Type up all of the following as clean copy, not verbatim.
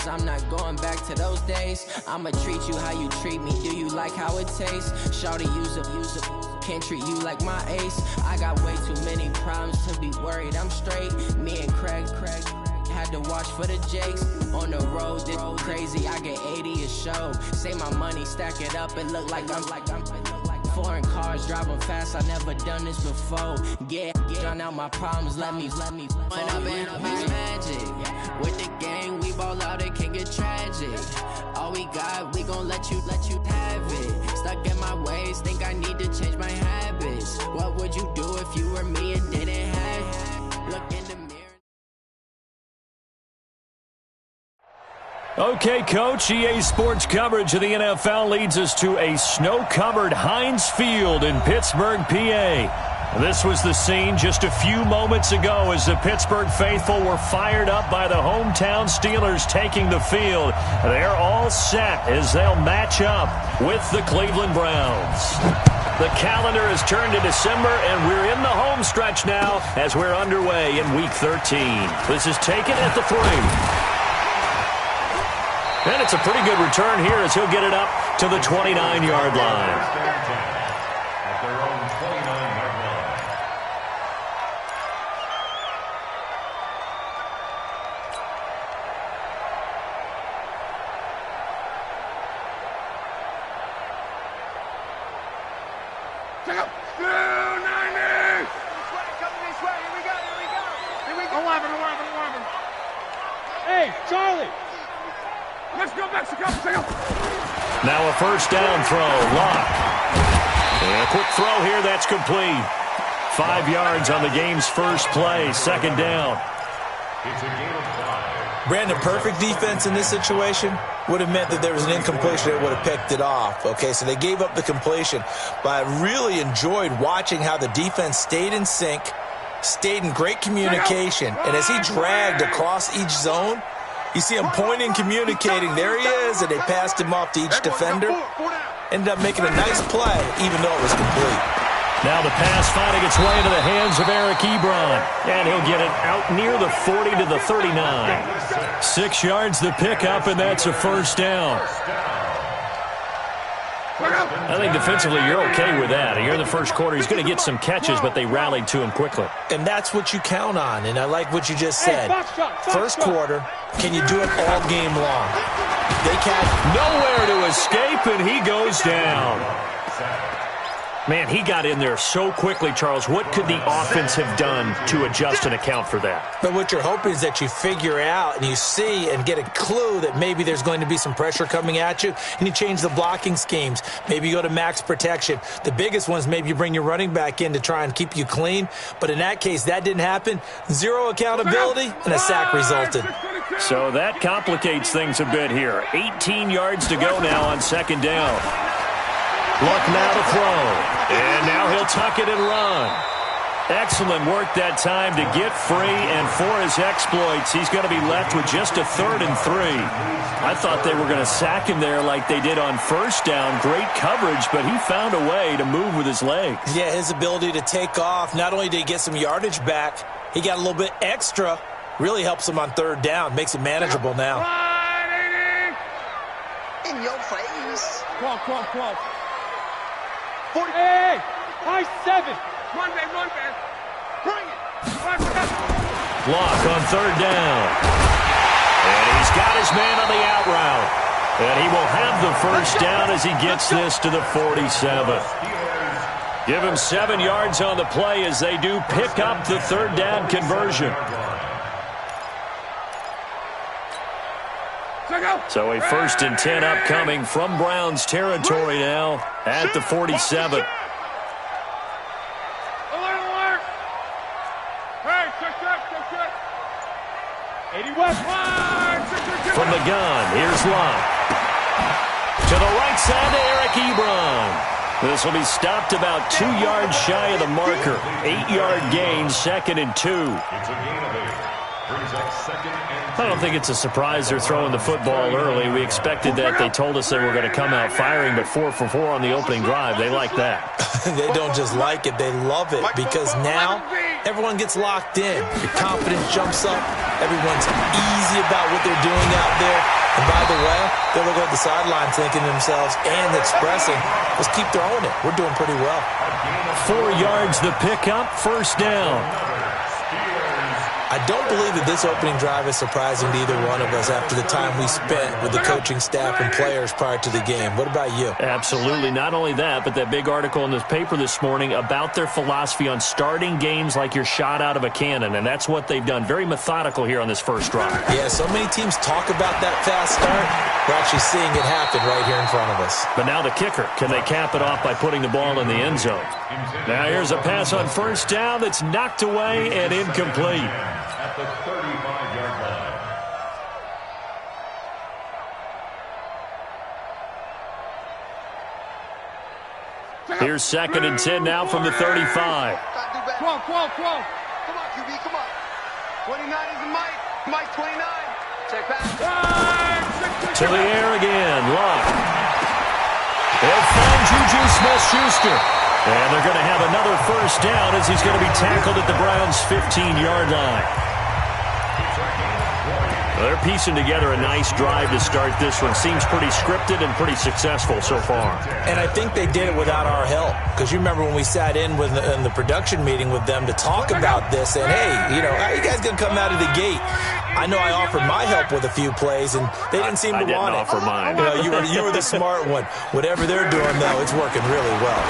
cause I'm not going back to those days. I'ma treat you how you treat me. Do you like how it tastes? Shawty, use up. Can't treat you like my ace. I got way too many problems to be worried. I'm straight. Me and Craig had to watch for the Jakes. On the road, this crazy. I get 80 a show. Say my money, stack it up and look like I'm foreign cars, driving fast. I never done this before. Get drown out my problems. Let me. When I've been magic with the gang, we ball out. It can get tragic. All we got, we gon' let you have it. Stuck in my ways, think I need to change my habits. What would you do if you were me and didn't have it? Look in the mirror. Okay, Coach, EA Sports coverage of the NFL leads us to a snow-covered Heinz Field in Pittsburgh, PA. This was the scene just a few moments ago as the Pittsburgh faithful were fired up by the hometown Steelers taking the field. They're all set as they'll match up with the Cleveland Browns. The calendar has turned to December, and we're in the home stretch now as we're underway in Week 13. This is taken at the 3. And it's a pretty good return here as he'll get it up to the 29-yard line. Hey, Charlie! Let's go, Mexico! Now a first down throw. Locke. And a quick throw here. That's complete. 5 yards on the game's first play. Second down. It's a game of 5. Brandon, perfect defense in this situation would have meant that there was an incompletion that would have picked it off. Okay, so they gave up the completion. But I really enjoyed watching how the defense stayed in sync, stayed in great communication. And as he dragged across each zone, you see him pointing, communicating. There he is, and they passed him off to each defender. Ended up making a nice play, even though it was complete. Now the pass finding its way into the hands of Eric Ebron. And he'll get it out near the 40 to the 39. 6 yards the pickup, and that's a first down. I think defensively you're okay with that. Here in the first quarter, he's going to get some catches, but they rallied to him quickly. And that's what you count on, and I like what you just said. First quarter, can you do it all game long? They can't. Nowhere to escape, and he goes down. Man, he got in there so quickly, Charles. What could the offense have done to adjust and account for that? But what you're hoping is that you figure out and you see and get a clue that maybe there's going to be some pressure coming at you, and you change the blocking schemes. Maybe you go to max protection. The biggest one is maybe you bring your running back in to try and keep you clean. But in that case, that didn't happen. Zero accountability, and a sack resulted. So that complicates things a bit here. 18 yards to go now on second down. Luck now to throw. And now he'll tuck it and run. Excellent work that time to get free, and for his exploits, he's going to be left with just a 3rd and 3. I thought they were going to sack him there like they did on first down. Great coverage, but he found a way to move with his legs. Yeah, his ability to take off, not only did he get some yardage back, he got a little bit extra. Really helps him on 3rd down, makes it manageable now. In your face. Come on. 40. Hey, high 7. Run, man. Bring it. Block on 3rd down. And he's got his man on the out route. And he will have the first down as he gets this to the 47. Give him 7 yards on the play as they do pick up the 3rd down conversion. So a 1st and 10 upcoming from Browns territory now at the 47. Alert! Hey, check. 80 West. From the gun, here's Locke. To the right side to Eric Ebron. This will be stopped about 2 yards shy of the marker. 8-yard gain, 2nd and 2. It's a gain of 8. Brings up 2nd and 2. I don't think it's a surprise they're throwing the football early. We expected that. They told us they were going to come out firing, but 4 for 4 on the opening drive. They like that. They don't just like it. They love it because now everyone gets locked in. Your confidence jumps up. Everyone's easy about what they're doing out there. And by the way, they're looking at the sideline thinking to themselves and expressing, let's keep throwing it. We're doing pretty well. 4 yards the pickup, first down. I don't believe that this opening drive is surprising to either one of us after the time we spent with the coaching staff and players prior to the game. What about you? Absolutely. Not only that, but that big article in the paper this morning about their philosophy on starting games like you're shot out of a cannon, and that's what they've done. Very methodical here on this first drive. Yeah, so many teams talk about that fast start. We're actually seeing it happen right here in front of us. But now the kicker. Can they cap it off by putting the ball in the end zone? Now here's a pass on first down that's knocked away and incomplete. At the 35-yard line. Here's 2nd and 10 now from the 35. 12. Come on, QB, come on. 29 is the Mike. Mike, 29. Check back. To the air again. Luck. They'll find Juju Smith-Schuster. And they're going to have another first down as he's going to be tackled at the Browns' 15-yard line. They're piecing together a nice drive to start this one. Seems pretty scripted and pretty successful so far. And I think they did it without our help. Because you remember when we sat in the production meeting with them to talk about this, and hey, you know, how you guys going to come out of the gate? I know I offered my help with a few plays, and they didn't seem to want it. I didn't offer mine. You know, you were the smart one. Whatever they're doing, though, it's working really well.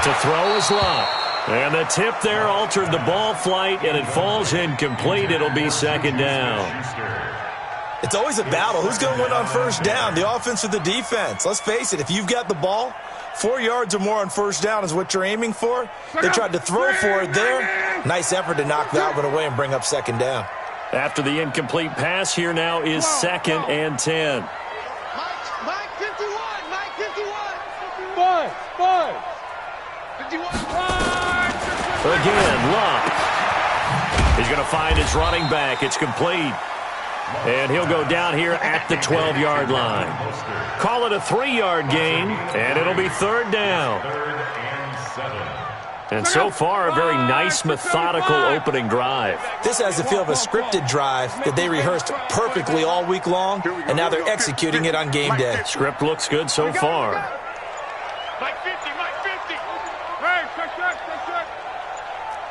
To throw is Luck. And the tip there altered the ball flight, and it falls incomplete. It'll be 2nd down. It's always a battle. Who's going to win on first down, the offense or the defense? Let's face it, if you've got the ball, 4 yards or more on first down is what you're aiming for. They tried to throw for it there. Nice effort to knock that one away and bring up 2nd down. After the incomplete pass, here now is 2nd and 10. Mike 51. Mike 51. 5. 51. Again, Luck. He's going to find his running back. It's complete. And he'll go down here at the 12-yard line. Call it a 3-yard gain, and it'll be 3rd down. 3rd and 7. And so far, a very nice, methodical opening drive. This has the feel of a scripted drive that they rehearsed perfectly all week long, and now they're executing it on game day. Script looks good so far. Mike 50. Hey, check.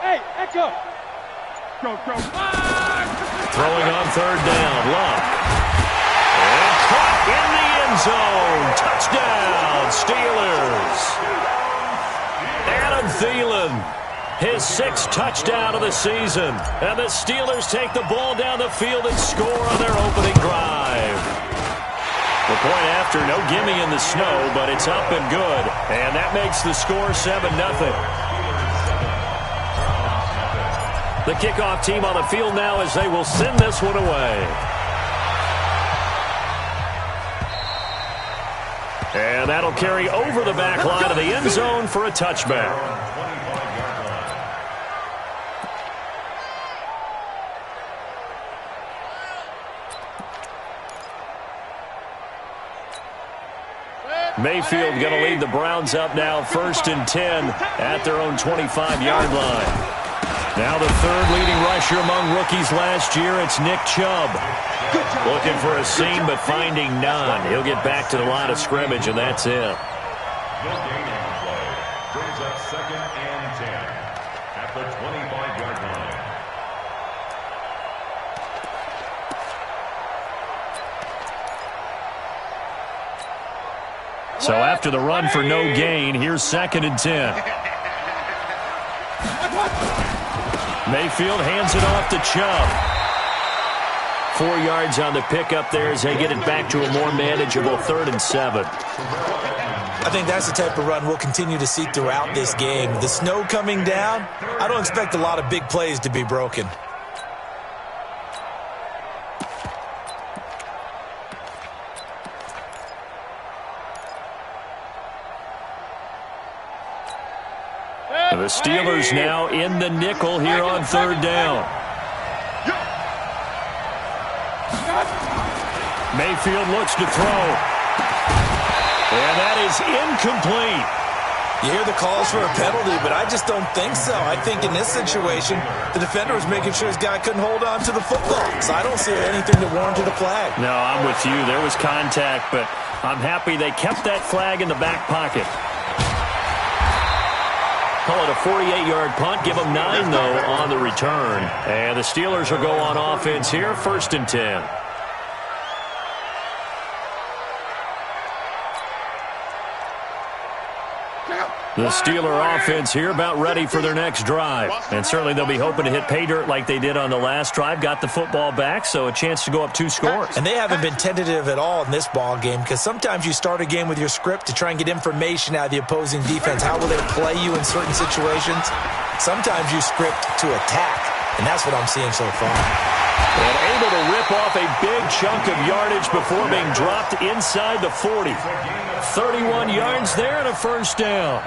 Hey, Echo. Go. Throwing on 3rd down, Luck. And caught in the end zone. Touchdown, Steelers. Adam Thielen, his 6th touchdown of the season. And the Steelers take the ball down the field and score on their opening drive. The point after, no gimme in the snow, but it's up and good. And that makes the score 7-0. The kickoff team on the field now as they will send this one away. And that'll carry over the back line of the end zone for a touchback. Mayfield going to lead the Browns up now, 1st and 10 at their own 25-yard line. Now the 3rd leading rusher among rookies last year, it's Nick Chubb. Looking for a seam, but finding none. He'll get back to the line of scrimmage, and that's it. No gain on the play. Brings up 2nd and 10 at the 25-yard line. So after the run for no gain, here's 2nd and 10. Mayfield hands it off to Chubb. 4 yards on the pickup there as they get it back to a more manageable 3rd and 7. I think that's the type of run we'll continue to see throughout this game. The snow coming down, I don't expect a lot of big plays to be broken. The Steelers now in the nickel here on 3rd down. Mayfield looks to throw. And that is incomplete. You hear the calls for a penalty, but I just don't think so. I think in this situation, the defender was making sure his guy couldn't hold on to the football. So I don't see anything that warranted a flag. No, I'm with you. There was contact, but I'm happy they kept that flag in the back pocket. Call it a 48-yard punt. Give them 9, though, on the return. And the Steelers will go on offense here, 1st and 10. The Steeler offense here about ready for their next drive. And certainly they'll be hoping to hit pay dirt like they did on the last drive. Got the football back, so a chance to go up 2 scores. And they haven't been tentative at all in this ball game because sometimes you start a game with your script to try and get information out of the opposing defense. How will they play you in certain situations? Sometimes you script to attack, and that's what I'm seeing so far. And able to rip off a big chunk of yardage before being dropped inside the 40. 31 yards there and a 1st down.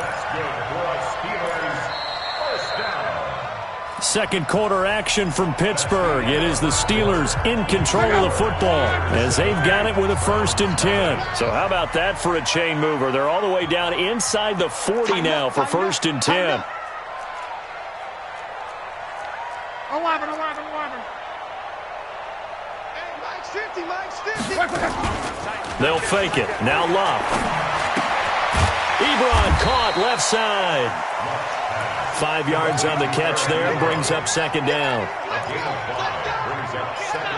Second quarter action from Pittsburgh. It is the Steelers in control of the football as they've got it with a 1st and 10. So how about that for a chain mover? They're all the way down inside the 40 now for 1st and 10. 11. Hey, Mike's 50. They'll fake it. Now Love. Ebron caught left side. 5 yards on the catch there. Brings up 2nd down.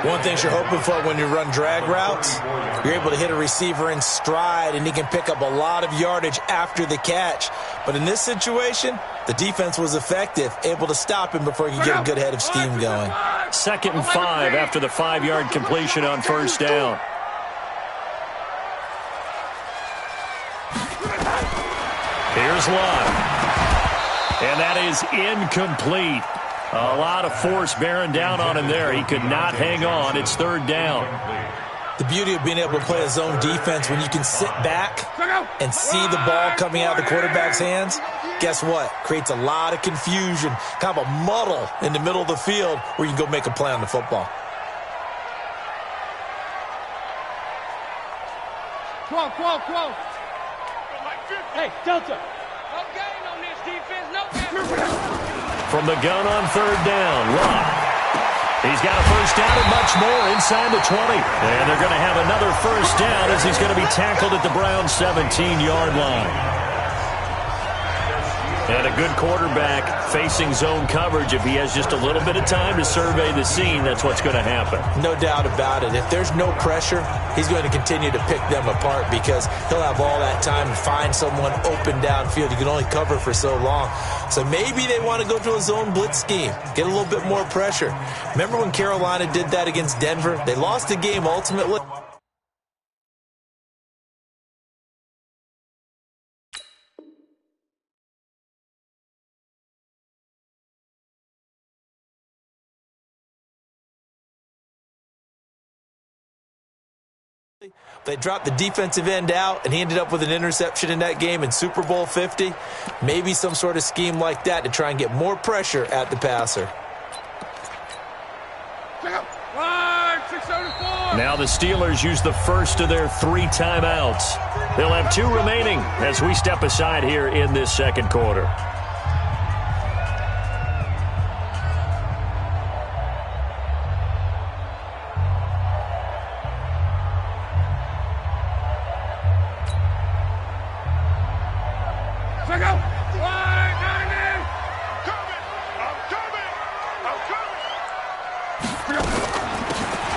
One thing you're hoping for when you run drag routes, you're able to hit a receiver in stride, and he can pick up a lot of yardage after the catch. But in this situation, the defense was effective, able to stop him before he could get a good head of steam going. 2nd and 5 after the 5-yard completion on 1st down. Here's Love. And that is incomplete. A lot of force bearing down on him there. He could not hang on. It's 3rd down. The beauty of being able to play a zone defense when you can sit back and see the ball coming out of the quarterback's hands, guess what? Creates a lot of confusion, kind of a muddle in the middle of the field where you can go make a play on the football. 12. Hey, Delta. No gain on this defense. No gain. From the gun on 3rd down, Love. He's got a 1st down and much more inside the 20. And they're going to have another 1st down as he's going to be tackled at the Browns' 17-yard line. And a good quarterback facing zone coverage. If he has just a little bit of time to survey the scene, that's what's going to happen. No doubt about it. If there's no pressure, he's going to continue to pick them apart because he'll have all that time to find someone open downfield. You can only cover for so long. So maybe they want to go to a zone blitz scheme, get a little bit more pressure. Remember when Carolina did that against Denver? They lost the game ultimately. They dropped the defensive end out, and he ended up with an interception in that game in Super Bowl 50. Maybe some sort of scheme like that to try and get more pressure at the passer. Now the Steelers use the first of their 3 timeouts. They'll have 2 remaining as we step aside here in this second quarter.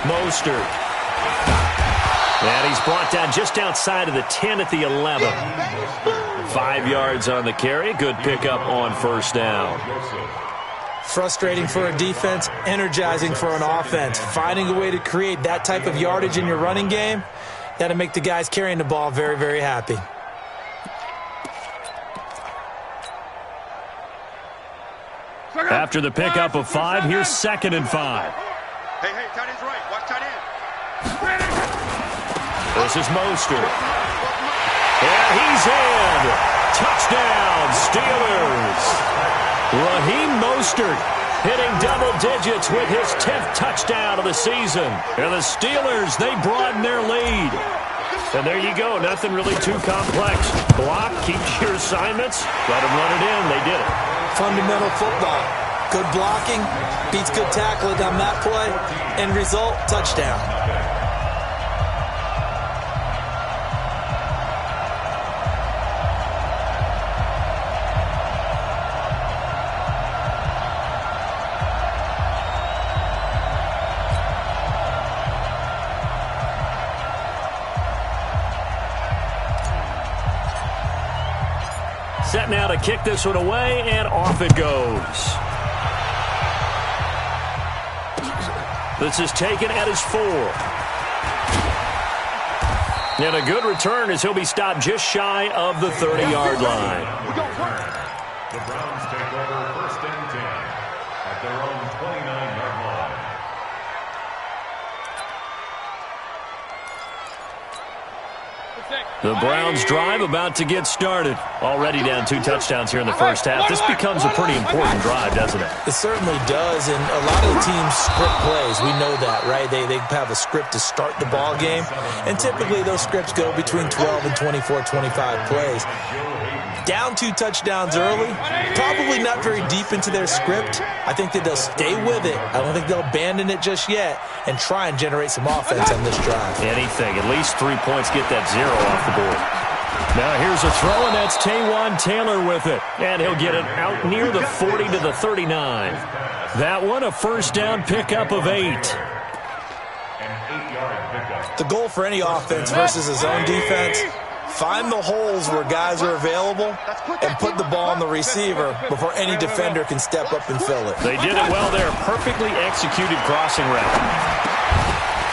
Mostert. And he's brought down just outside of the 10 at the 11. 5 yards on the carry. Good pickup on 1st down. Frustrating for a defense, energizing for an offense. Finding a way to create that type of yardage in your running game, got to make the guys carrying the ball very, very happy. After the pickup of 5, here's 2nd and 5. Hey, tight end's right. Watch tight end. This is Mostert. And he's in. Touchdown, Steelers. Raheem Mostert hitting double digits with his 10th touchdown of the season. And the Steelers, they broaden their lead. And there you go. Nothing really too complex. Block, keep your assignments, let them run it in. They did it. Fundamental football. Good blocking, beats good tackling on that play. End result, touchdown. Set now to kick this one away, and off it goes. This is taken at his 4. And a good return as he'll be stopped just shy of the 30-yard line. The Browns take over 1st and 10 at their own 29-yard line. The Browns drive about to get started. Already down 2 touchdowns here in the first half. This becomes a pretty important drive, doesn't it? It certainly does, and a lot of the teams script plays. We know that, right? They have a script to start the ball game, and typically those scripts go between 12 and 24, 25 plays. Down 2 touchdowns early, probably not very deep into their script. I think that they'll stay with it. I don't think they'll abandon it just yet and try and generate some offense on this drive. Anything. At least 3 points, get that 0 off the board. Now here's a throw, and that's Taywan Taylor with it. And he'll get it out near the 40 to the 39. That one, a first down pickup of 8. The goal for any offense versus his own defense, find the holes where guys are available and put the ball on the receiver before any defender can step up and fill it. They did it well there. Perfectly executed crossing route.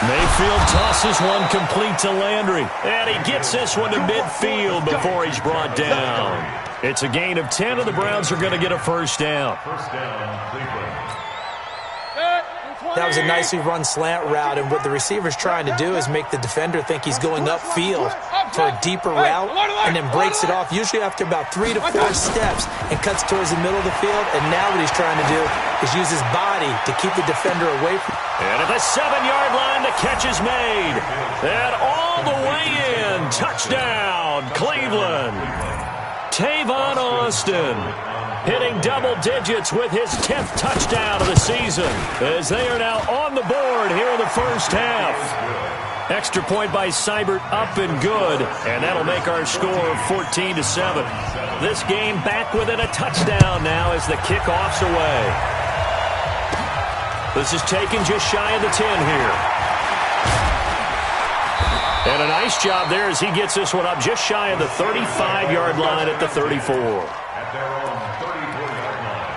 Mayfield tosses one complete to Landry. And he gets this one to midfield before he's brought down. It's a gain of 10, and the Browns are going to get a first down. First down, Cleveland. That was a nicely run slant route, and what the receiver's trying to do is make the defender think he's going upfield for a deeper route and then breaks it off, usually after about 3 to 4 steps, and cuts towards the middle of the field. And now what he's trying to do is use his body to keep the defender away from. And at the 7-yard line, the catch is made. And all the way in. Touchdown, Cleveland. Tavon Austin hitting double digits with his 10th touchdown of the season, as they are now on the board here in the first half. Extra point by Seibert, up and good, and that'll make our score 14-7. This game back within a touchdown now as the kickoff's away. This is taken just shy of the 10 here. And a nice job there as he gets this one up just shy of the 35-yard line at the 34. At their own 34-yard line.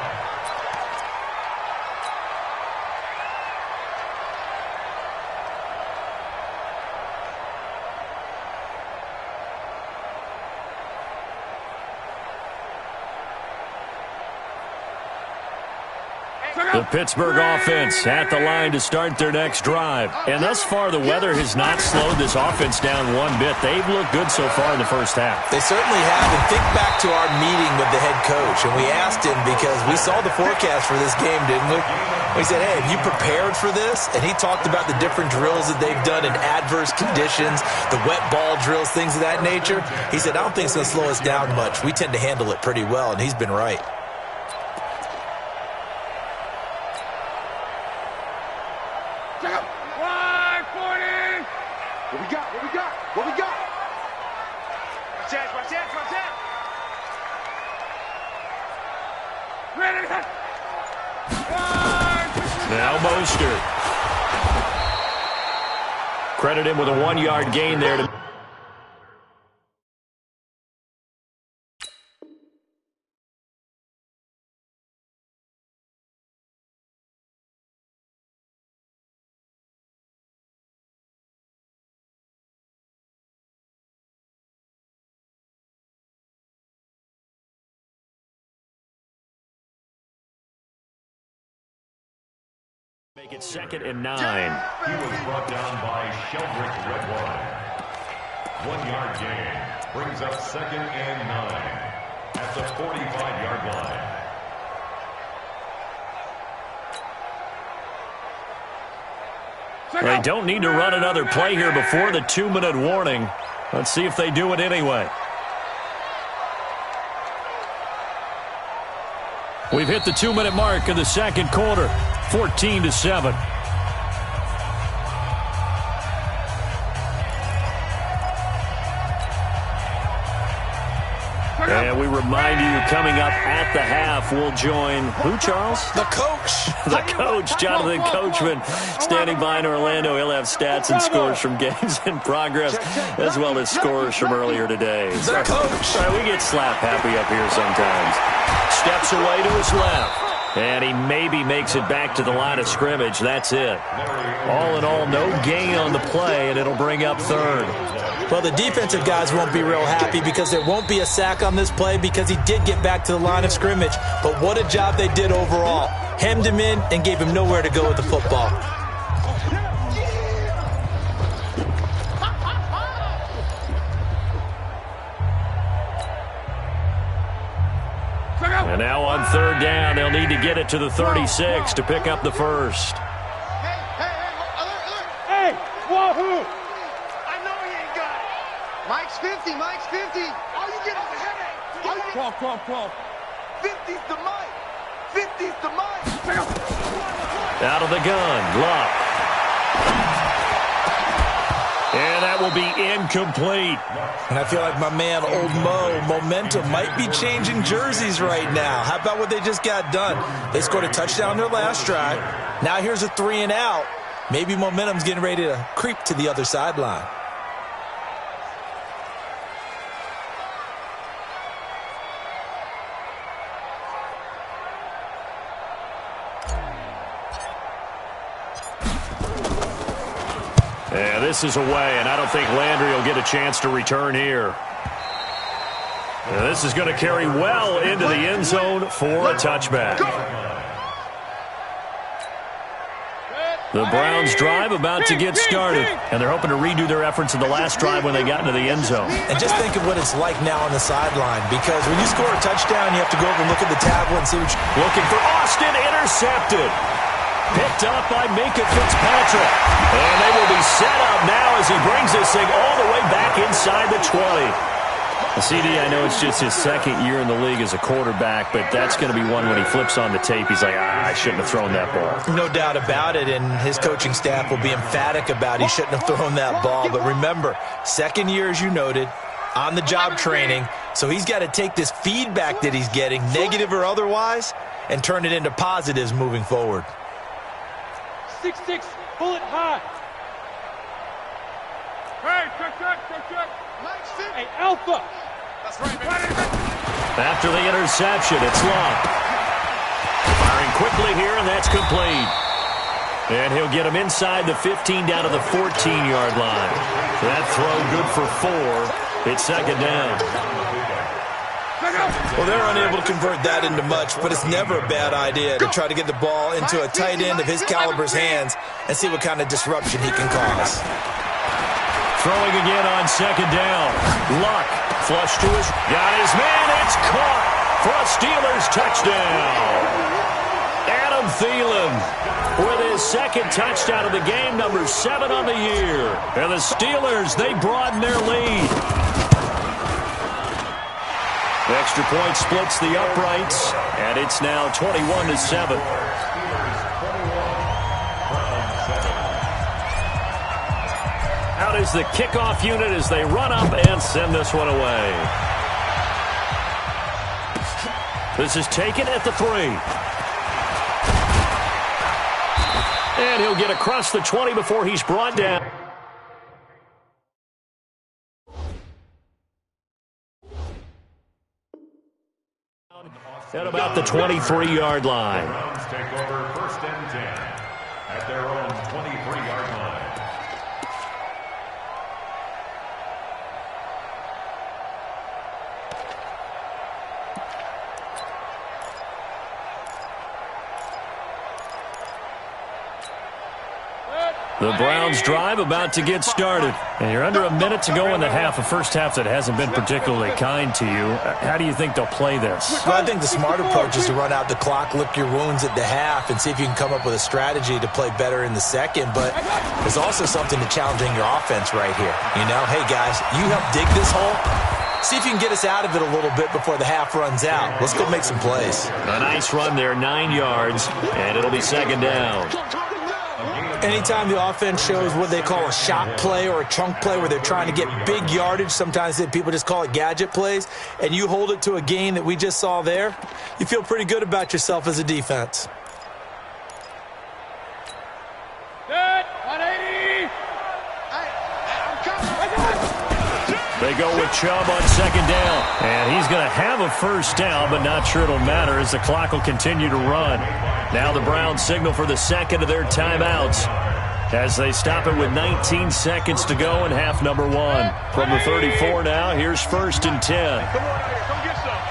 The Pittsburgh offense at the line to start their next drive. And thus far, the weather has not slowed this offense down one bit. They've looked good so far in the first half. They certainly have. And think back to our meeting with the head coach, and we asked him because we saw the forecast for this game, didn't we? We said, hey, have you prepared for this? And he talked about the different drills that they've done in adverse conditions, the wet ball drills, things of that nature. He said, I don't think it's going to slow us down much. We tend to handle it pretty well, and he's been right. Now Mostert. Credit him with a 1-yard gain there to... Make it 2nd and 9. He was brought down by Sheldrick Redwine. 1-yard gain brings up 2nd and 9 at the 45-yard line. They don't need to run another play here before the 2-minute warning. Let's see if they do it anyway. We've hit the 2-minute mark in the second quarter, 14-7. And we remind you, coming up at the half, we'll join who, Charles? The coach. The coach, Jonathan Coachman, standing by in Orlando. He'll have stats and scores from games in progress, as well as scores from earlier today. The coach. All right, we get slap happy up here sometimes. Steps away to his left. And he maybe makes it back to the line of scrimmage. That's it. All in all, no gain on the play, and it'll bring up third. Well, the defensive guys won't be real happy because there won't be a sack on this play because he did get back to the line of scrimmage. But what a job they did overall. Hemmed him in and gave him nowhere to go with the football. And now on third down, they'll need to get it to the 36 to pick up the first. Hey, wahoo! Mike's 50, Mike's 50. All you get is a headache. 12. 50's the Mike. 50's the Mike. Out of the gun, Luck. And that will be incomplete. And I feel like my man, Old Mo, momentum might be changing jerseys right now. How about what they just got done? They scored a touchdown their last drive. Now here's a 3 and out. Maybe momentum's getting ready to creep to the other sideline. Yeah, this is away, and I don't think Landry will get a chance to return here. And this is going to carry well into the end zone for a touchback. The Browns drive about to get started, and they're hoping to redo their efforts in the last drive when they got into the end zone. And just think of what it's like now on the sideline, because when you score a touchdown, you have to go over and look at the tablet and see what you're looking for. Austin intercepted. Picked up by Minkah Fitzpatrick. And they will be set up now as he brings this thing all the way back inside the 20. The CD, I know it's just his second year in the league as a quarterback, but that's going to be one when he flips on the tape. He's like, I shouldn't have thrown that ball. No doubt about it, and his coaching staff will be emphatic about he shouldn't have thrown that ball. But remember, second year, as you noted, on-the-job training, so he's got to take this feedback that he's getting, negative or otherwise, and turn it into positives moving forward. 6-6, pull it high. Hey, check. Hey, Alpha. That's right, man. After the interception, it's Long. Firing quickly here, and that's complete. And he'll get him inside the 15 down to the 14-yard line. That throw good for 4. It's second down. Well, they're unable to convert that into much, but it's never a bad idea to try to get the ball into a tight end of his caliber's hands and see what kind of disruption he can cause. Throwing again on second down. Luck, flush to his, got his man, it's caught for a Steelers touchdown. Adam Thielen with his second touchdown of the game, number 7 on the year. And the Steelers, they broaden their lead. The extra point splits the uprights, and it's now 21-7. Out is the kickoff unit as they run up and send this one away. This is taken at the 3. And he'll get across the 20 before he's brought down. At about the 23-yard line. The Browns take over first and 10 at their own 23-yard line. The Browns drive about to get started. And you're under a minute to go in the half, a first half that hasn't been particularly kind to you. How do you think they'll play this? Well, I think the smart approach is to run out the clock, lick your wounds at the half, and see if you can come up with a strategy to play better in the second. But there's also something to challenging your offense right here. You know, hey, guys, you help dig this hole. See if you can get us out of it a little bit before the half runs out. Let's go make some plays. A nice run there, 9 yards, and it'll be second down. Anytime the offense shows what they call a shot play or a chunk play where they're trying to get big yardage, sometimes people just call it gadget plays, and you hold it to a gain that we just saw there, you feel pretty good about yourself as a defense. They go with Chubb on second down. And he's going to have a first down, but not sure it'll matter as the clock will continue to run. Now the Browns signal for the second of their timeouts as they stop it with 19 seconds to go in half number one. From the 34 now, here's first and 10. Come on out here. Come get some.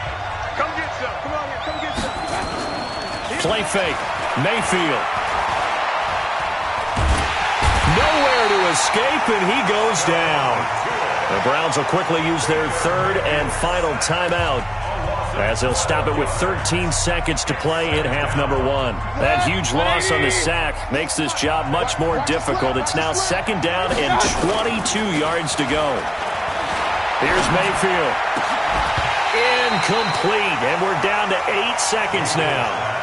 Come get some. Come on here. Come get some. Play fake. Mayfield. Nowhere to escape, and he goes down. The Browns will quickly use their third and final timeout as they'll stop it with 13 seconds to play in half number one. That huge loss on the sack makes this job much more difficult. It's now second down and 22 yards to go. Here's Mayfield. Incomplete, and we're down to 8 seconds now.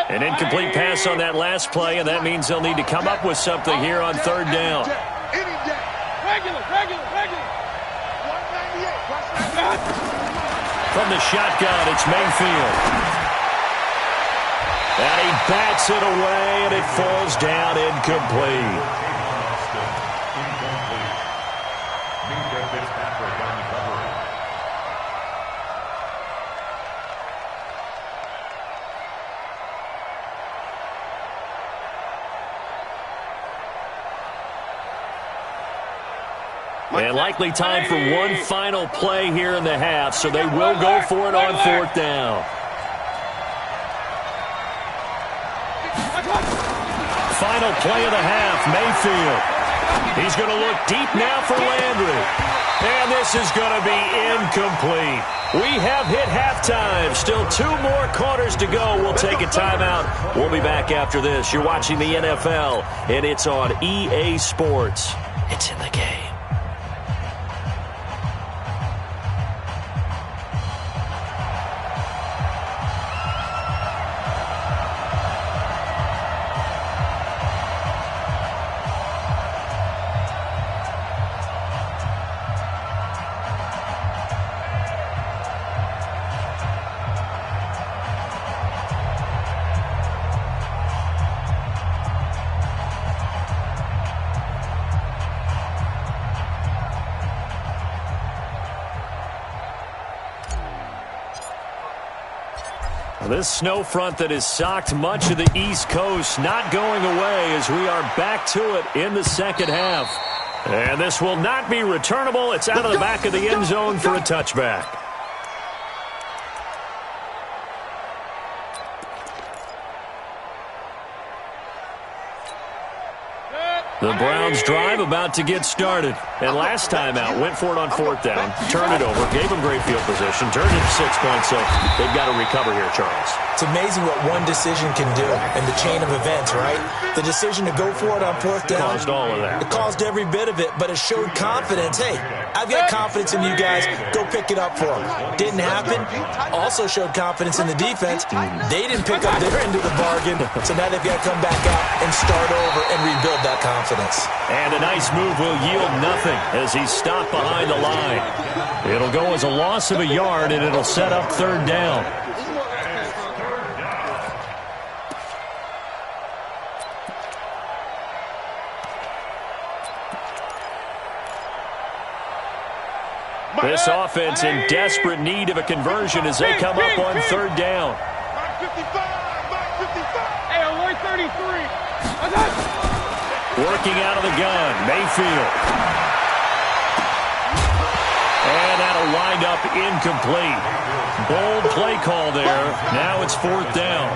An incomplete pass on that last play, and that means they'll need to come up with something here on third down. From the shotgun, it's Mayfield. And he bats it away, and it falls down incomplete. And likely time for one final play here in the half, so they will go for it on fourth down. Final play of the half, Mayfield. He's going to look deep now for Landry. And this is going to be incomplete. We have hit halftime. Still 2 more quarters to go. We'll take a timeout. We'll be back after this. You're watching the NFL, and it's on EA Sports. It's in the game. This snow front that has socked much of the East Coast not going away as we are back to it in the second half. And this will not be returnable. It's out of the back of the end zone for a touchback. The Browns drive about to get started. And last time out, went for it on fourth down, turned it over, gave them great field position, turned it to 6 points, so they've got to recover here, Charles. It's amazing what one decision can do in the chain of events, right? The decision to go for it on fourth down. Caused all of that. It caused every bit of it, but it showed confidence. Hey, I've got confidence in you guys. Go pick it up for them. Didn't happen. Also showed confidence in the defense. They didn't pick up their end of the bargain, so now they've got to come back out and start over and rebuild that confidence. And a nice move will yield nothing as he's stopped behind the line. It'll go as a loss of a yard, and it'll set up third down. This offense in desperate need of a conversion as they come up on third down. Working out of the gun, Mayfield. And that'll wind up incomplete. Bold play call there. Now it's fourth down.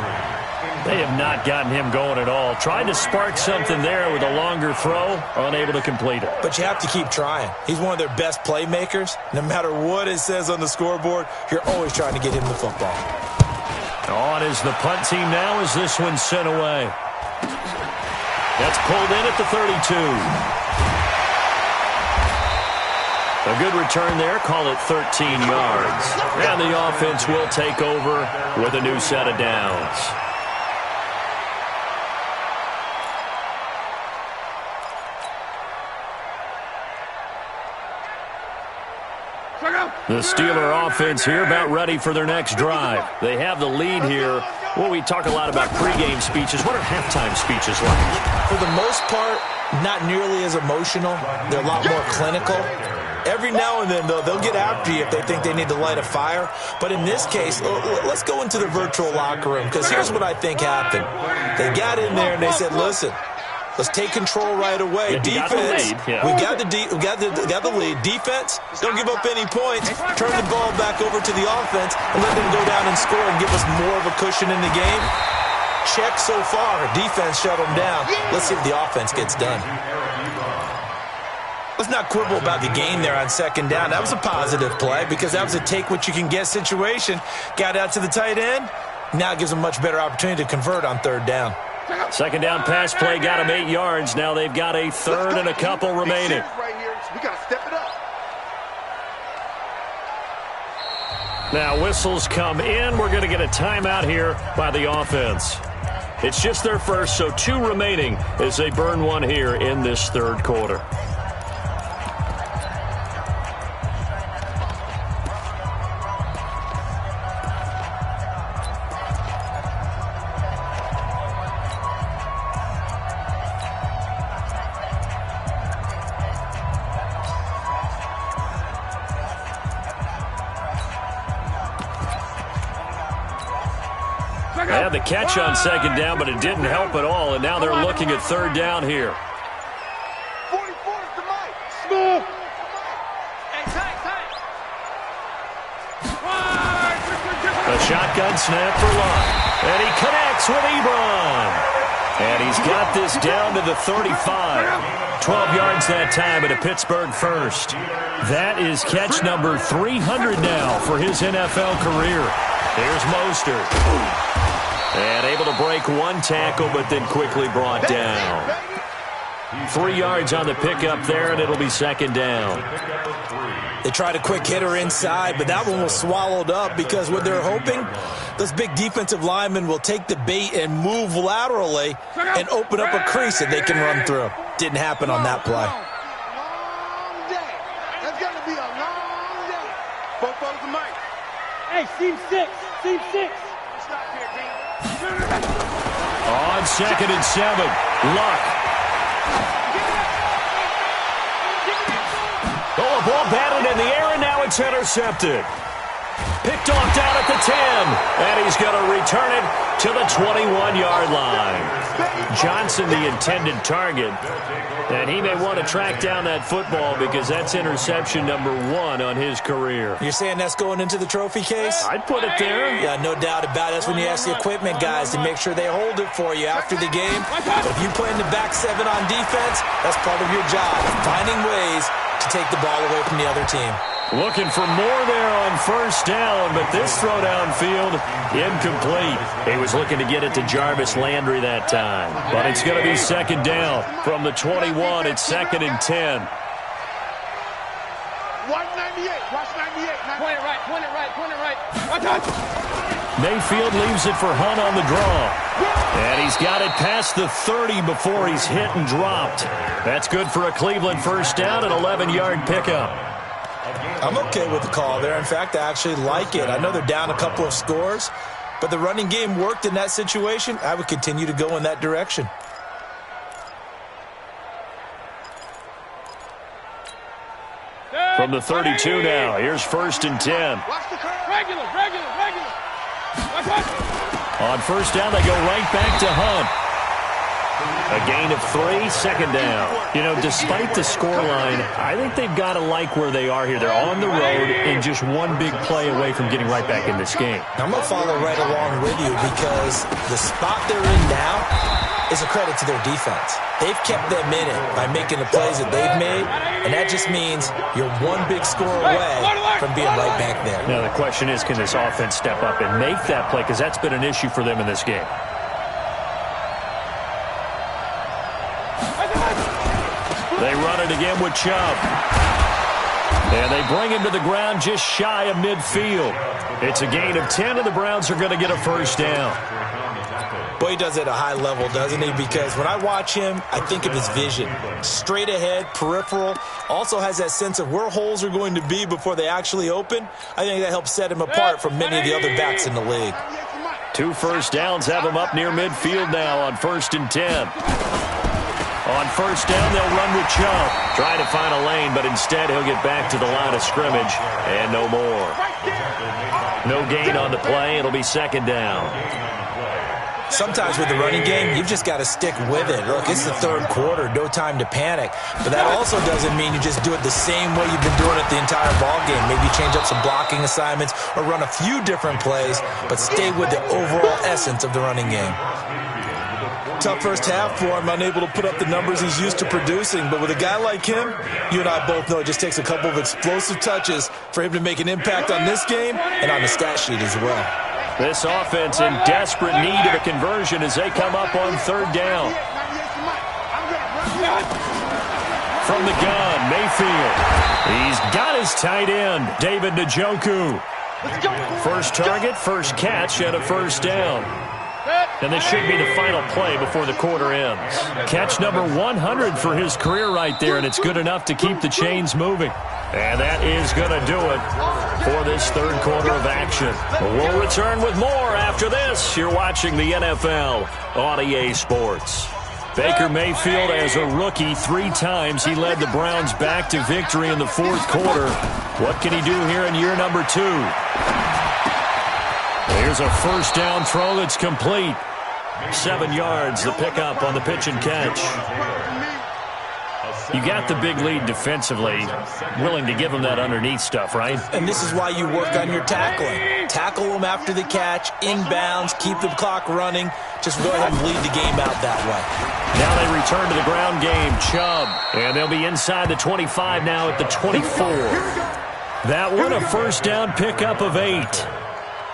They have not gotten him going at all. Tried to spark something there with a longer throw, unable to complete it. But you have to keep trying. He's one of their best playmakers. No matter what it says on the scoreboard, you're always trying to get him the football. On is the punt team now as this one's sent away. That's pulled in at the 32. A good return there, call it 13 yards. And the offense will take over with a new set of downs. The Steeler offense here about ready for their next drive. They have the lead here. Well, we talk a lot about pregame speeches. What are halftime speeches like? For the most part, not nearly as emotional. They're a lot more clinical. Every now and then, though, they'll get after you if they think they need to light a fire. But in this case, let's go into the virtual locker room, because here's what I think happened. They got in there and they said, listen, let's take control right away. Defense, we got the lead. Defense, don't give up any points. Turn the ball back over to the offense and let them go down and score and give us more of a cushion in the game. Check so far. Defense shut them down. Let's see if the offense gets done. Let's not quibble about the game there on second down. That was a positive play because that was a take-what-you-can-get situation. Got out to the tight end. Now it gives them a much better opportunity to convert on third down. Second down pass play got them 8 yards. Now they've got a third and a couple remaining. We got to step it up. Now whistles come in. We're going to get a timeout here by the offense. It's just their first, so 2 remaining as they burn one here in this third quarter. They had the catch on second down, but it didn't help at all, and now they're looking at third down here. 44 is the mic. Smooth. A shotgun snap for Luck, and he connects with Ebron. And he's got this down to the 35. 12 yards that time at a Pittsburgh first. That is catch number 300 now for his NFL career. Here's Mostert. And able to break one tackle, but then quickly brought down. 3 yards on the pickup there, and it'll be second down. They tried a quick hitter inside, but that one was swallowed up because what they're hoping, those big defensive linemen will take the bait and move laterally and open up a crease that they can run through. Didn't happen on that play. Long day. That's going to be a long day. Both of the mic. Hey, seam 6. Seam 6. Stop here, D. On second and 7, Luck. Oh, a ball batted in the air, and now it's intercepted. Picked off down at the 10, and he's going to return it to the 21-yard line. Johnson, the intended target, and he may want to track down that football because that's interception number 1 on his career. You're saying that's going into the trophy case? I'd put it there. Yeah, no doubt about it. That's when you ask the equipment guys to make sure they hold it for you after the game. But if you play in the back 7 on defense, that's part of your job, finding ways to take the ball away from the other team. Looking for more there on first down, but this throw downfield, incomplete. He was looking to get it to Jarvis Landry that time. But it's going to be second down from the 21. It's second and 10. Watch 98. Watch 98. Point it right. Point it right. Point it right. Watch out. Mayfield leaves it for Hunt on the draw. And he's got it past the 30 before he's hit and dropped. That's good for a Cleveland first down, an 11-yard pickup. I'm okay with the call there. In fact, I actually like it. I know they're down a couple of scores, but the running game worked in that situation. I would continue to go in that direction. From the 32 now, here's 1st and 10. Regular. On 1st down, they go right back to Hunt. A gain of 3, 2nd down. You know, despite the scoreline, I think they've got to like where they are here. They're on the road and just one big play away from getting right back in this game. I'm going to follow right along with you because the spot they're in now is a credit to their defense. They've kept them in it by making the plays that they've made, and that just means you're one big score away from being right back there. Now, the question is, can this offense step up and make that play? Because that's been an issue for them in this game. They run it again with Chubb. And they bring him to the ground just shy of midfield. It's a gain of 10, and the Browns are going to get a 1st down. Boy, he does it at a high level, doesn't he? Because when I watch him, I think of his vision. Straight ahead, peripheral. Also has that sense of where holes are going to be before they actually open. I think that helps set him apart from many of the other backs in the league. 2 first downs have him up near midfield now on 1st and 10. On 1st down, they'll run with Chubb. Trying to find a lane, but instead he'll get back to the line of scrimmage, and no more. No gain on the play. It'll be 2nd down. Sometimes with the running game, you've just got to stick with it. Look, it's the 3rd quarter, no time to panic. But that also doesn't mean you just do it the same way you've been doing it the entire ball game. Maybe change up some blocking assignments or run a few different plays, but stay with the overall essence of the running game. Tough first half for him, unable to put up the numbers he's used to producing. But with a guy like him, you and I both know it just takes a couple of explosive touches for him to make an impact on this game and on the stat sheet as well. This offense in desperate need of a conversion as they come up on 3rd down. From the gun, Mayfield. He's got his tight end, David Njoku. First target, first catch, and a 1st down. And this should be the final play before the quarter ends. Catch number 100 for his career right there, and it's good enough to keep the chains moving. And that is going to do it for this 3rd quarter of action. We'll return with more after this. You're watching the NFL on EA Sports. Baker Mayfield, as a rookie, 3 times he led the Browns back to victory in the 4th quarter. What can he do here in year number 2? Here's a 1st down throw that's complete. 7 yards, the pickup on the pitch and catch. You got the big lead defensively. Willing to give them that underneath stuff, right? And this is why you work on your tackling. Tackle them after the catch, inbounds, keep the clock running. Just go ahead and lead the game out that way. Now they return to the ground game. Chubb. And they'll be inside the 25 now at the 24. That one, a 1st down pickup of 8.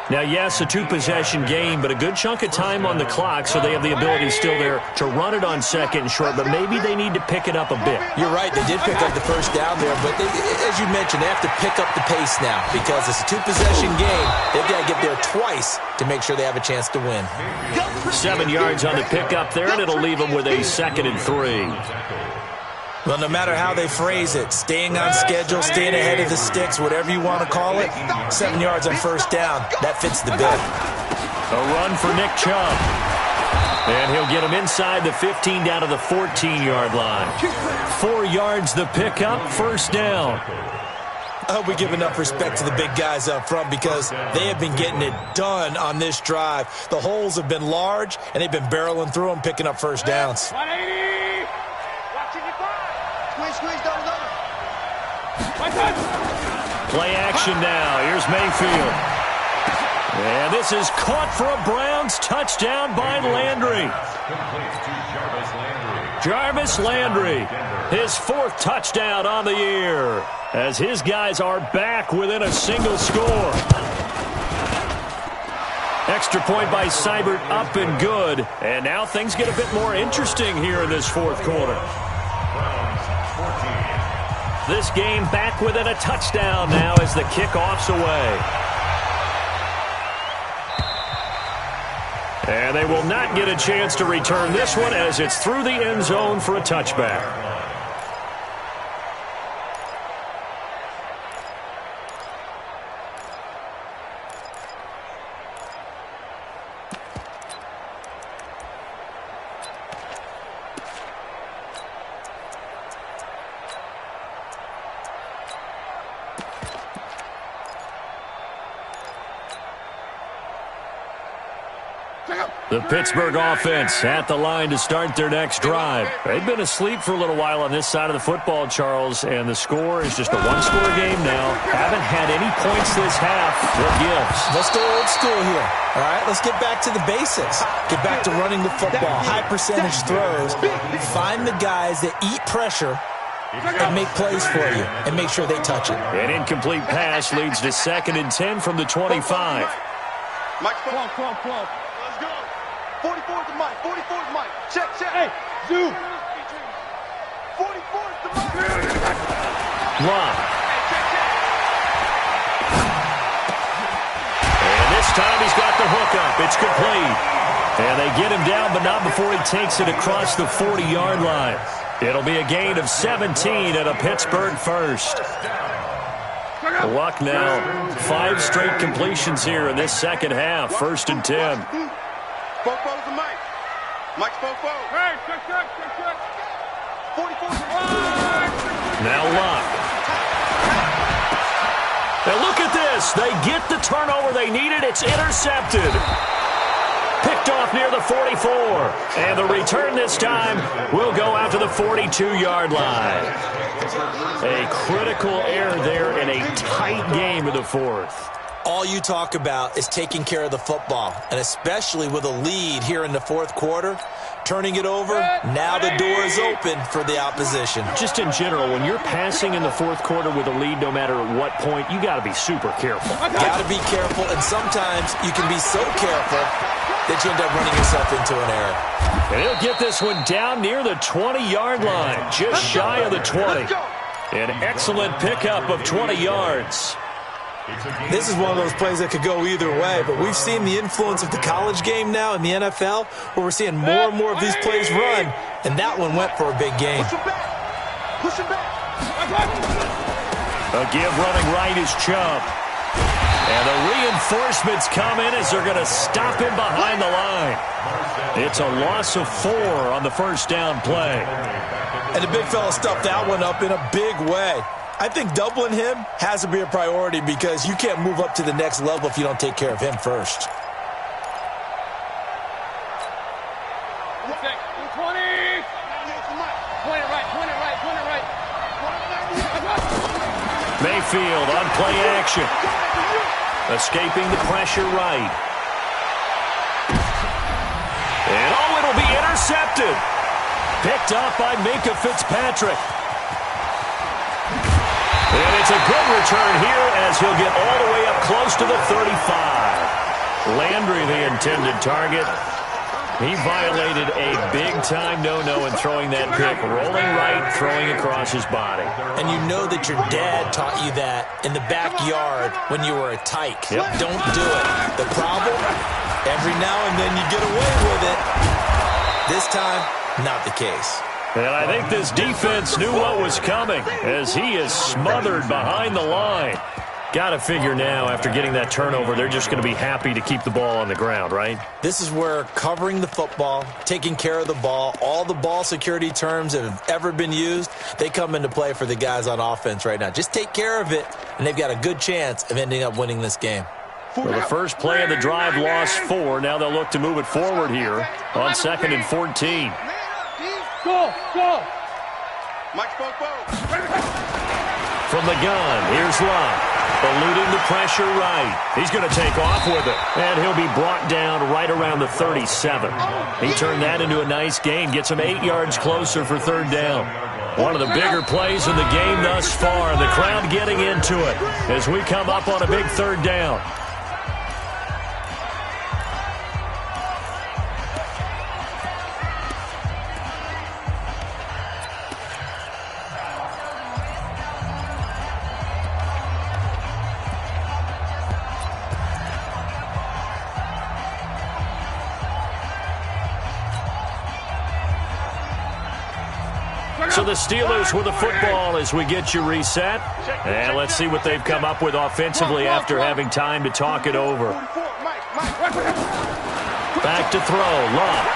Now, yes, a 2-possession game, but a good chunk of time on the clock, so they have the ability still there to run it on 2nd and short, but maybe they need to pick it up a bit. You're right. They did pick up the 1st down there, but as you mentioned, they have to pick up the pace now because it's a 2-possession game. They've got to get there twice to make sure they have a chance to win. 7 yards on the pickup there, and it'll leave them with a 2nd and 3. Well, no matter how they phrase it, staying on schedule, staying ahead of the sticks, whatever you want to call it, 7 yards on 1st down, that fits the bill. A run for Nick Chubb. And he'll get him inside the 15 down to the 14-yard line. 4 yards the pickup, 1st down. I hope we give enough respect to the big guys up front because they have been getting it done on this drive. The holes have been large, and they've been barreling through them, picking up 1st downs. Play action now. Here's Mayfield. And this is caught for a Browns touchdown by Landry. Jarvis Landry, his 4th touchdown on the year, as his guys are back within a single score. Extra point by Seibert, up and good. And now things get a bit more interesting here in this 4th quarter. This game back within a touchdown now as the kickoff's away. And they will not get a chance to return this one as it's through the end zone for a touchback. The Pittsburgh offense at the line to start their next drive. They've been asleep for a little while on this side of the football, Charles, and the score is just a one-score game now. Haven't had any points this half. What gives? Let's go old school here. All right, let's get back to the basics. Get back to running the football, high percentage throws. Find the guys that eat pressure and make plays for you and make sure they touch it. An incomplete pass leads to 2nd and 10 from the 25. Mike, come on. Let's go. 44's the Mike. 44's Mike. Check. Hey, Zoo. 44's the Mike. Love. And this time he's got the hook up. It's complete. And they get him down, but not before he takes it across the 40-yard line. It'll be a gain of 17 and a Pittsburgh first. Luck now. 5 straight completions here in this second half. 1st and 10. Fofo's the Mike. Mike's Fofo. Hey, check. 44's the Now Luck. And look at this. They get the turnover they needed. It's intercepted. Picked off near the 44. And the return this time will go out to the 42-yard line. A critical error there in a tight game in the 4th. All you talk about is taking care of the football, and especially with a lead here in the 4th quarter, turning it over, now the door is open for the opposition. Just in general, when you're passing in the 4th quarter with a lead, no matter at what point, you got to be super careful. Got to be careful, and sometimes you can be so careful that you end up running yourself into an error. And he'll get this one down near the 20-yard line, just shy of the 20. An excellent pickup of 20 yards. This is one of those plays that could go either way, but we've seen the influence of the college game now in the NFL, where we're seeing more and more of these plays run, and that one went for a big gain. Push him back. A give running right is Chubb. And the reinforcements come in as they're going to stop him behind the line. It's a loss of 4 on the first down play. And the big fella stuffed that one up in a big way. I think doubling him has to be a priority because you can't move up to the next level if you don't take care of him first. 20. Point it right. Mayfield on play action. Escaping the pressure right. And it'll be intercepted. Picked up by Minkah Fitzpatrick. And it's a good return here as he'll get all the way up close to the 35. Landry, the intended target. He violated a big-time no-no in throwing that pick. Rolling right, throwing across his body. And you know that your dad taught you that in the backyard when you were a tyke. Yep. Don't do it. The problem, every now and then you get away with it. This time, not the case. And I think this defense knew what was coming as he is smothered behind the line. Got to figure now, after getting that turnover, they're just going to be happy to keep the ball on the ground, right? This is where covering the football, taking care of the ball, all the ball security terms that have ever been used, they come into play for the guys on offense right now. Just take care of it, and they've got a good chance of ending up winning this game. Well, the first play of the drive lost 4. Now they'll look to move it forward here on 2nd and 14. Go. Mike Fofo. From the gun, here's Love. Eluding the pressure right. He's going to take off with it. And he'll be brought down right around the 37. He turned that into a nice gain. Gets him 8 yards closer for 3rd down. One of the bigger plays in the game thus far. And the crowd getting into it as we come up on a big 3rd down. So the Steelers with the football as we get you reset. And let's see what they've come up with offensively after having time to talk it over. Back to throw. Love.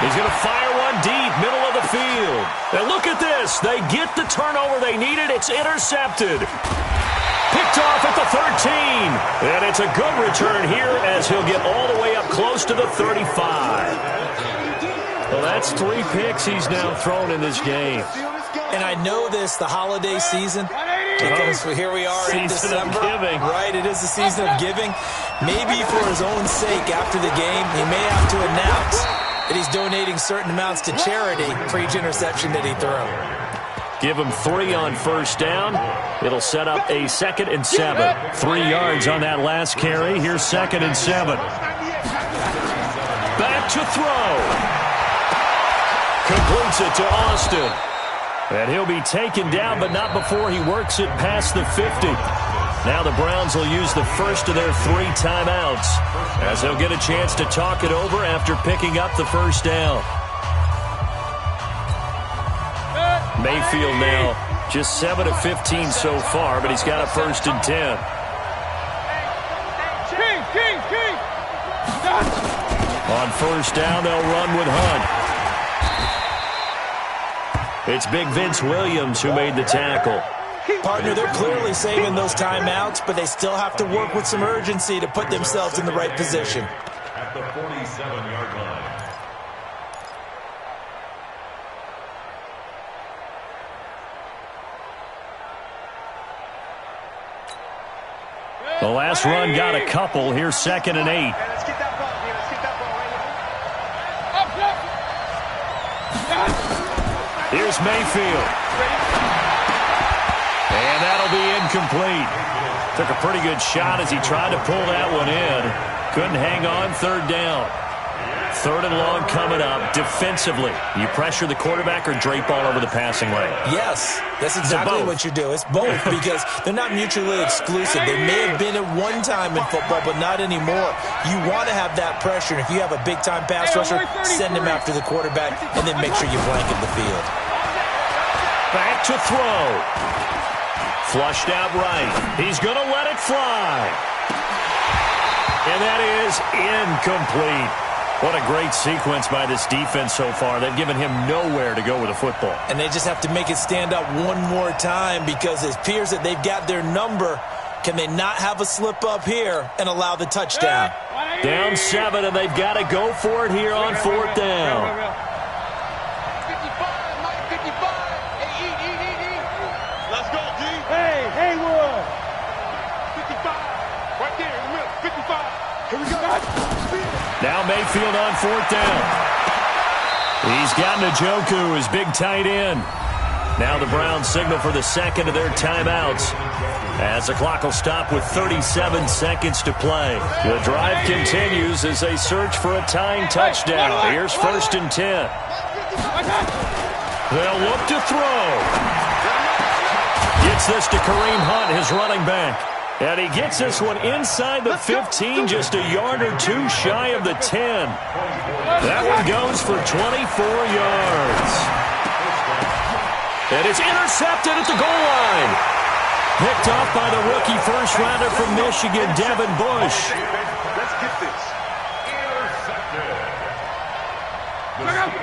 He's going to fire one deep, middle of the field. And look at this. They get the turnover they needed. It's intercepted. Picked off at the 13. And it's a good return here as he'll get all the way up close to the 35. Well, that's 3 picks he's now thrown in this game. And I know this, the holiday season, because here we are in December. Right, it is the season of giving. Maybe for his own sake, after the game, he may have to announce that he's donating certain amounts to charity for each interception that he threw. Give him 3 on first down. It'll set up a 2nd and 7. 3 yards on that last carry. Here's 2nd and 7. Back to throw. Completes it to Austin. And he'll be taken down, but not before he works it past the 50. Now the Browns will use the first of their 3 timeouts as they'll get a chance to talk it over after picking up the first down. Mayfield now just 7 of 15 so far, but he's got a 1st and 10. On first down, they'll run with Hunt. It's Big Vince Williams who made the tackle. Partner, they're clearly saving those timeouts, but they still have to work with some urgency to put themselves in the right position. At the 47-yard line. The last run got a couple. Here's 2nd and 8. Let's get that ball, man. Let's get that ball right here. Here's Mayfield. And that'll be incomplete. Took a pretty good shot as he tried to pull that one in. Couldn't hang on. 3rd down. 3rd and long coming up. Defensively, you pressure the quarterback or drape all over the passing lane? Yes, that's exactly what you do. It's both because they're not mutually exclusive. They may have been at one time in football, but not anymore. You want to have that pressure. And if you have a big-time pass rusher, send him after the quarterback and then make sure you blanket the field. Back to throw. Flushed out right. He's going to let it fly. And that is incomplete. What a great sequence by this defense so far. They've given him nowhere to go with the football. And they just have to make it stand up one more time because it appears that they've got their number. Can they not have a slip up here and allow the touchdown? Down 7, and they've got to go for it here on 4th down. 55, Mike, 55. Hey, eat. Let's go, G. Hey, Haywood. 55. Right there in the middle. 55. Here we go. Now Mayfield on 4th down. He's got Njoku, his big tight end. Now the Browns signal for the 2nd of their timeouts as the clock will stop with 37 seconds to play. The drive continues as they search for a tying touchdown. Here's 1st and 10. They'll look to throw. Gets this to Kareem Hunt, his running back. And he gets this one inside the 15, just a yard or 2 shy of the 10. That one goes for 24 yards. And it's intercepted at the goal line. Picked off by the rookie first-rounder from Michigan, Devin Bush. Let's get this.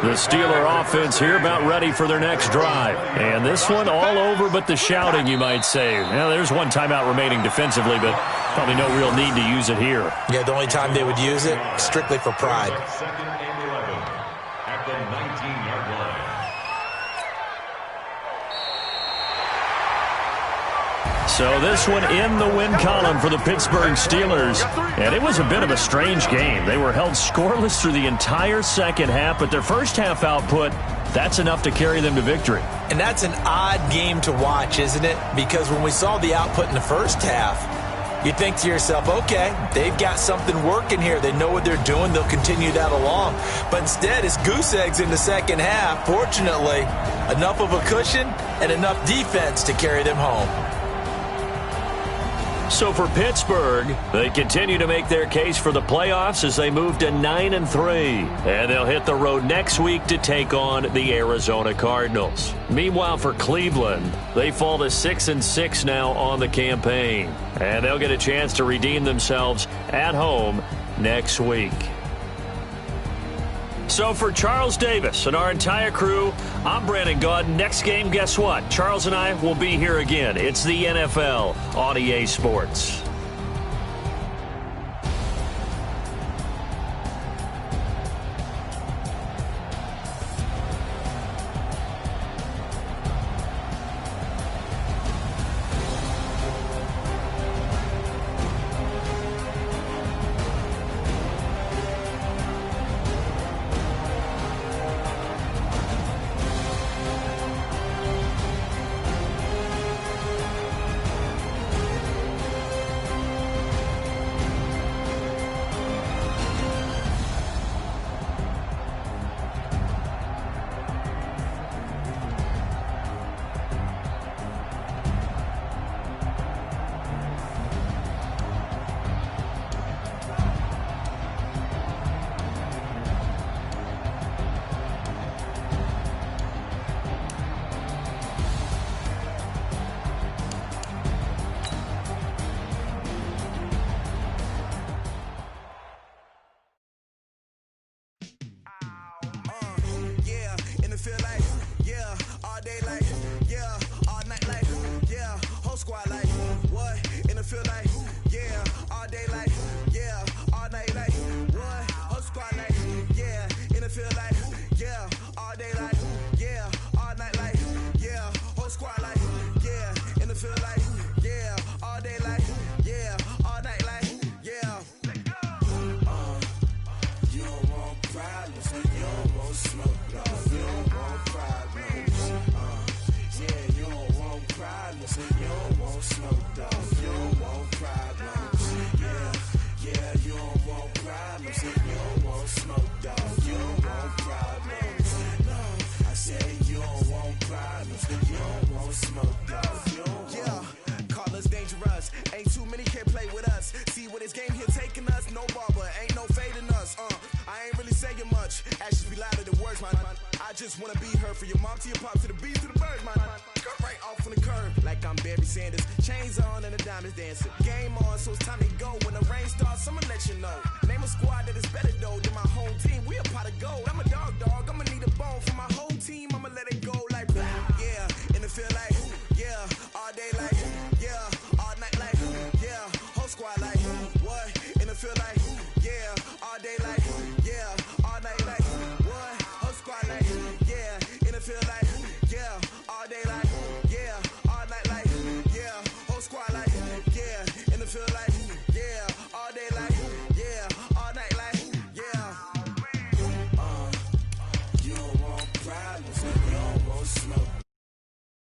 The Steeler offense here about ready for their next drive. And this one all over but the shouting, you might say. Now, there's one timeout remaining defensively, but probably no real need to use it here. Yeah, the only time they would use it, strictly for pride. 2nd and 11 at the 19-yard line. So this one in the win column for the Pittsburgh Steelers. And it was a bit of a strange game. They were held scoreless through the entire second half, but their first half output, that's enough to carry them to victory. And that's an odd game to watch, isn't it? Because when we saw the output in the first half, you think to yourself, okay, they've got something working here. They know what they're doing. They'll continue that along. But instead, it's goose eggs in the second half. Fortunately, enough of a cushion and enough defense to carry them home. So for Pittsburgh, they continue to make their case for the playoffs as they move to 9-3. And they'll hit the road next week to take on the Arizona Cardinals. Meanwhile, for Cleveland, they fall to 6-6 now on the campaign. And they'll get a chance to redeem themselves at home next week. So for Charles Davis and our entire crew, I'm Brandon Gaudin. Next game, guess what? Charles and I will be here again. It's the NFL on EA Sports. Chains on and the diamonds dancing. Game on, so it's time to go when the